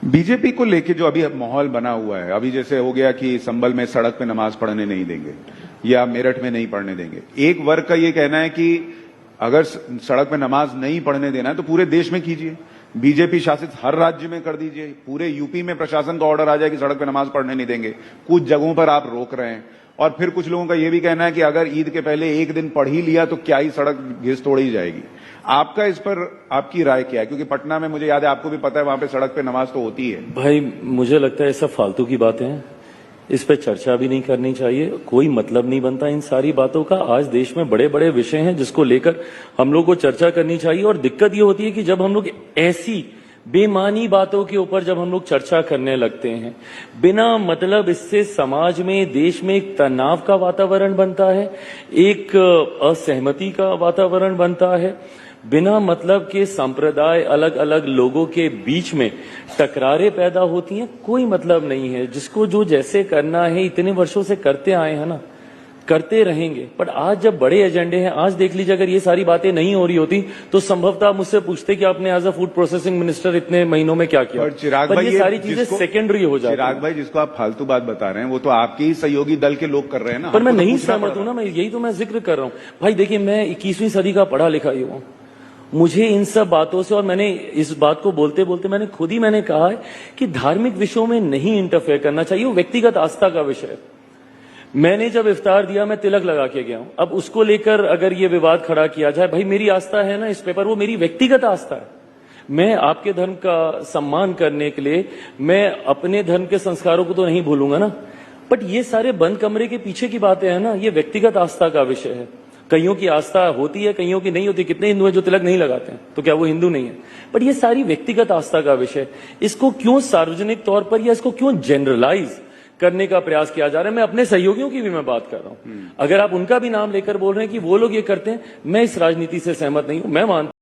BJP को लेके जो अभी माहौल बना हुआ है, अभी जैसे हो गया कि संभल में सड़क पे नमाज पढ़ने नहीं देंगे या मेरठ में नहीं पढ़ने देंगे। एक वर्ग का ये कहना है कि अगर सड़क पे नमाज नहीं पढ़ने देना है तो पूरे देश में कीजिए, बीजेपी शासित हर राज्य में कर दीजिए, पूरे यूपी में प्रशासन का ऑर्डर आ जाए कि सड़क पे नमाज पढ़ने नहीं देंगे। कुछ जगहों पर आप रोक रहे हैं। और फिर कुछ लोगों का यह भी कहना है कि अगर ईद के पहले एक दिन पढ़ ही लिया तो क्या ही सड़क घिस तोड़ी जाएगी। आपका इस पर आपकी राय क्या है? क्योंकि पटना में मुझे याद है, आपको भी पता है, वहां पे सड़क पे नमाज तो होती है। भाई मुझे लगता है ये सब फालतू की बातें हैं, इस पे चर्चा भी नहीं करनी चाहिए, कोई मतलब नहीं बनता इन सारी बातों का। आज देश में बड़े बड़े विषय हैं जिसको लेकर हम लोग को चर्चा करनी चाहिए। और दिक्कत ये होती है कि जब हम लोग ऐसी बेमानी बातों के ऊपर जब हम लोग चर्चा करने लगते हैं बिना मतलब, इससे समाज में, देश में एक तनाव का वातावरण बनता है, एक असहमति का वातावरण बनता है। बिना मतलब के संप्रदाय, अलग अलग लोगों के बीच में टकरारें पैदा होती हैं, कोई मतलब नहीं है। जिसको जो जैसे करना है इतने वर्षों से करते आए हैं ना, करते रहेंगे। पर आज जब बड़े एजेंडे हैं, आज देख लीजिए, अगर ये सारी बातें नहीं हो रही होती तो संभवतः आप मुझसे पूछते कि आपने as a food processing minister इतने महीनों में क्या किया। पर ये सारी चीजें सेकेंडरी हो जाती हैं। चिराग भाई, जिसको आप फालतू बात बता रहे हैं वो तो आपके ही सहयोगी दल के लोग कर रहे हैं ना। पर मैं नहीं सहमत हूं ना, मैं यही तो मैं जिक्र कर रहा हूं। भाई देखिए, मैं 21वीं सदी का पढ़ा लिखा ही हूं, मुझे इन सब बातों से, और मैंने इस बात को बोलते बोलते मैंने कहा है कि धार्मिक विषयों में नहीं इंटरफेयर करना चाहिए, वो व्यक्तिगत आस्था का विषय है। मैंने जब इफ्तार दिया, मैं तिलक लगा के गया हूं। अब उसको लेकर अगर ये विवाद खड़ा किया जाए, भाई मेरी आस्था है ना इस पेपर, वो मेरी व्यक्तिगत आस्था है। मैं आपके धर्म का सम्मान करने के लिए मैं अपने धर्म के संस्कारों को तो नहीं भूलूंगा ना। बट ये सारे बंद कमरे के पीछे की बातें हैं ना, ये व्यक्तिगत आस्था का विषय है। कईयों की आस्था होती है, कईयों की नहीं होती। कितने हिंदू हैं जो तिलक नहीं लगाते हैं, तो क्या वो हिंदू नहीं है? बट ये सारी व्यक्तिगत आस्था का विषय, इसको क्यों सार्वजनिक तौर पर या इसको क्यों जनरलाइज करने का प्रयास किया जा रहा है? मैं अपने सहयोगियों की भी मैं बात कर रहा हूं। अगर आप उनका भी नाम लेकर बोल रहे हैं कि वो लोग ये करते हैं, मैं इस राजनीति से सहमत नहीं हूं। मैं मानता